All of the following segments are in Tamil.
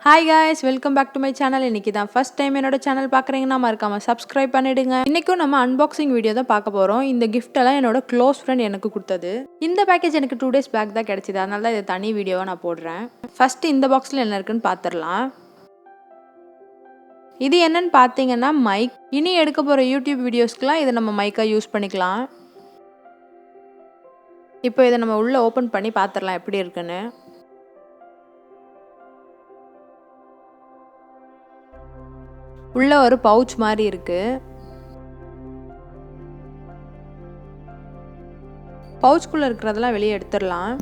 Hi guys, welcome back to my channel. இன்றைக்கி தான் ஃபஸ்ட் டைம் என்னோட சேனல் பார்க்குறீங்கன்னா மறக்காமல் சப்ஸ்கிரைப் பண்ணிவிடுங்க. இன்றைக்கும் நம்ம அன்பாக்சிங் வீடியோ தான் பார்க்க போகிறோம். இந்த கிஃப்டெல்லாம் என்னோட க்ளோஸ் ஃப்ரெண்ட் எனக்கு கொடுத்தது. இந்த பேக்கேஜ் எனக்கு 2 days பேக் தான் கிடச்சிது. அதனால தான் இதை தனி வீடியோவாக நான் போடுறேன். ஃபஸ்ட்டு இந்த பாக்ஸில் என்ன இருக்குன்னு பார்த்துடலாம். இது என்னன்னு பார்த்தீங்கன்னா மைக். இனி எடுக்க போகிற யூடியூப் வீடியோஸ்க்குலாம் இதை நம்ம மைக்காக யூஸ் பண்ணிக்கலாம். இப்போ இதை நம்ம உள்ளே ஓப்பன் பண்ணி பார்த்துடலாம் எப்படி இருக்குன்னு. உள்ள ஒரு பவுச் மாதிரி இருக்கு. பவுச்சுக்குள்ள இருக்கிறதெல்லாம் வெளியே எடுத்துடலாம்.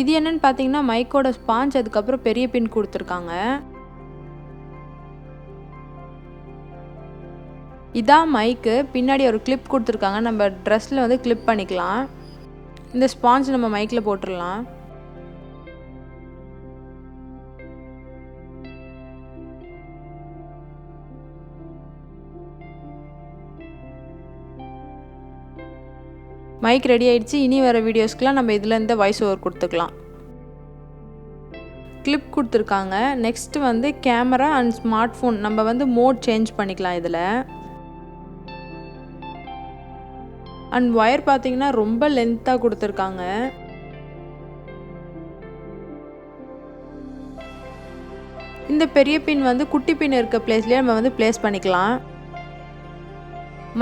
இது என்னன்னு பார்த்தீங்கன்னா மைக்கோட ஸ்பாஞ்ச், அதுக்கப்புறம் பெரிய பின் கொடுத்துருக்காங்க. இதான் மைக்கு. பின்னாடி ஒரு கிளிப் கொடுத்துருக்காங்க. நம்ம ட்ரெஸ்ஸில் வந்து கிளிப் பண்ணிக்கலாம். இந்த ஸ்பாஞ்ச் நம்ம மைக்கில் போட்டுடலாம். மைக் ரெடி ஆயிடுச்சு. இனி வர வீடியோஸ்க்குலாம் நம்ம இதுலேருந்து வாய்ஸ் ஓவர் கொடுத்துக்கலாம். கிளிப் கொடுத்துருக்காங்க. நெக்ஸ்ட்டு வந்து கேமரா அண்ட் ஸ்மார்ட் ஃபோன் நம்ம வந்து மோட் சேஞ்ச் பண்ணிக்கலாம் இதில். அண்ட் ஒயர் பார்த்தீங்கன்னா ரொம்ப லென்த்தாக கொடுத்துருக்காங்க. இந்த பெரிய பின் வந்து குட்டி பின் இருக்க பிளேஸ்லேயே நம்ம வந்து பிளேஸ் பண்ணிக்கலாம்.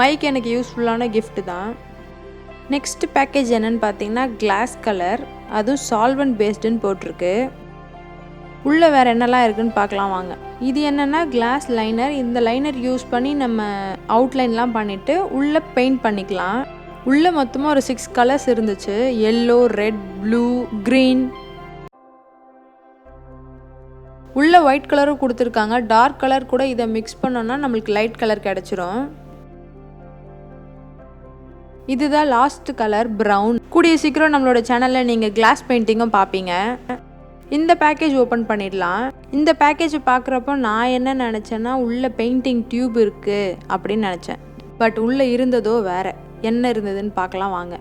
மைக் எனக்கு யூஸ்ஃபுல்லான கிஃப்ட் தான். நெக்ஸ்ட் பேக்கேஜ் என்னன்னு பார்த்தீங்கன்னா கிளாஸ் கலர், அதுவும் சால்வெண்ட் பேஸ்டுன்னு போட்டிருக்கு. உள்ளே வேறு என்னெல்லாம் இருக்குதுன்னு பார்க்கலாம் வாங்க. இது என்னென்னா கிளாஸ் லைனர். இந்த லைனர் யூஸ் பண்ணி நம்ம அவுட்லைன்லாம் பண்ணிவிட்டு உள்ளே பெயிண்ட் பண்ணிக்கலாம். உள்ளே மொத்தமாக ஒரு 6 கலர்ஸ் இருந்துச்சு. Yellow, red, blue, green. உள்ளே ஒயிட் கலரும் கொடுத்துருக்காங்க. டார்க் கலர் கூட இதை மிக்ஸ் பண்ணோன்னா நம்மளுக்கு லைட் கலர் கிடச்சிரும். இதுதான் லாஸ்ட் கலர், ப்ரௌன். கூடிய சீக்கிரம் நம்மளோட சேனலில் நீங்கள் கிளாஸ் பெயிண்டிங்கும் பார்ப்பீங்க. இந்த பேக்கேஜ் ஓப்பன் பண்ணிடலாம். இந்த பேக்கேஜை பார்க்குறப்போ நான் என்ன நினச்சேன்னா உள்ளே பெயிண்டிங் டியூப் இருக்குது அப்படின்னு நினச்சேன். பட் உள்ளே இருந்ததோ வேறு. என்ன இருந்ததுன்னு பார்க்கலாம் வாங்க.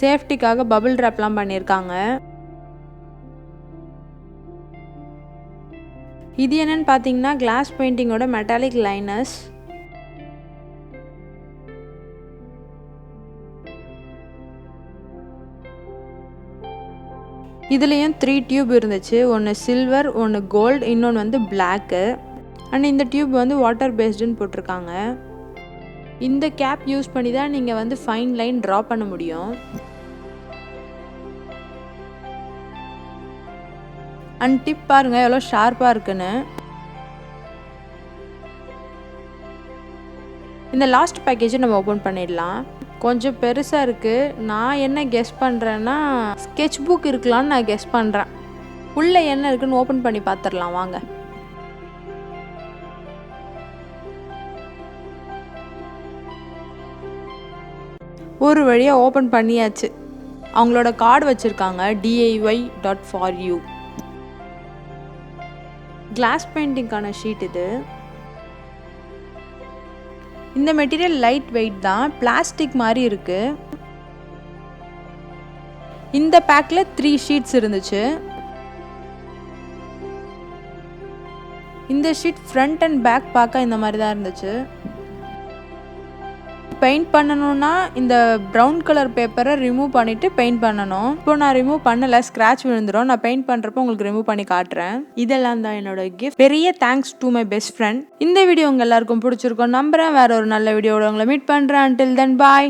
சேஃப்டிக்காக பபிள் ட்ராப்லாம் பண்ணியிருக்காங்க. இது என்னன்னு பார்த்தீங்கன்னா கிளாஸ் பெயிண்டிங்கோட மெட்டாலிக் லைனர்ஸ். இதுலேயும் 3 டியூப் இருந்துச்சு. ஒன்று சில்வர், ஒன்று கோல்டு, இன்னொன்று வந்து பிளாக்கு. அண்ட் இந்த டியூப் வந்து வாட்டர் பேஸ்டுன்னு போட்டிருக்காங்க. இந்த கேப் யூஸ் பண்ணி தான் நீங்கள் வந்து ஃபைன் லைன் ட்ரா பண்ண முடியும். அண்ட் டிப் பாருங்க எவ்வளோ ஷார்ப்பாக இருக்குன்னு. இந்த லாஸ்ட் பேக்கேஜை நம்ம ஓப்பன் பண்ணிடலாம். கொஞ்சம் பெருசாக இருக்குது. நான் என்ன கெஸ் பண்ணுறேன்னா ஸ்கெட்ச் புக் இருக்கலான்னு நான் கெஸ் பண்ணுறேன். உள்ளே என்ன இருக்குன்னு ஓப்பன் பண்ணி பார்த்துடலாம் வாங்க. ஒரு வழியாக ஓப்பன் பண்ணியாச்சு. அவங்களோட கார்டு வச்சுருக்காங்க, diy.for you. கிளாஸ் பெயிண்டிங்கான ஷீட் இது. இந்த மெட்டீரியல் லைட் வெயிட் தான், பிளாஸ்டிக் மாதிரி இருக்கு. இந்த பேக்கில் 3 ஷீட்ஸ் இருந்துச்சு. இந்த ஷீட் ஃப்ரண்ட் அண்ட் பேக் பார்க்க இந்த மாதிரி தான் இருந்துச்சு. பெயிண்ட் பண்ணணும்னா இந்த ப்ரௌன் கலர் பேப்பரை ரிமூவ் பண்ணிவிட்டு பெயிண்ட் பண்ணணும். இப்போ நான் ரிமூவ் பண்ணலை, ஸ்க்ராட்ச் விழுந்துடும். நான் பெயிண்ட் பண்ணுறப்போ உங்களுக்கு ரிமூவ் பண்ணி காட்டுறேன். இதெல்லாம் தான் என்னோட கிஃப்ட். பெரிய thanks to my best friend. இந்த வீடியோ உங்கள் எல்லாருக்கும் பிடிச்சிருக்கோம் நம்புறேன். வேற ஒரு நல்ல வீடியோட உங்களை மீட் பண்ணுறேன். until then bye.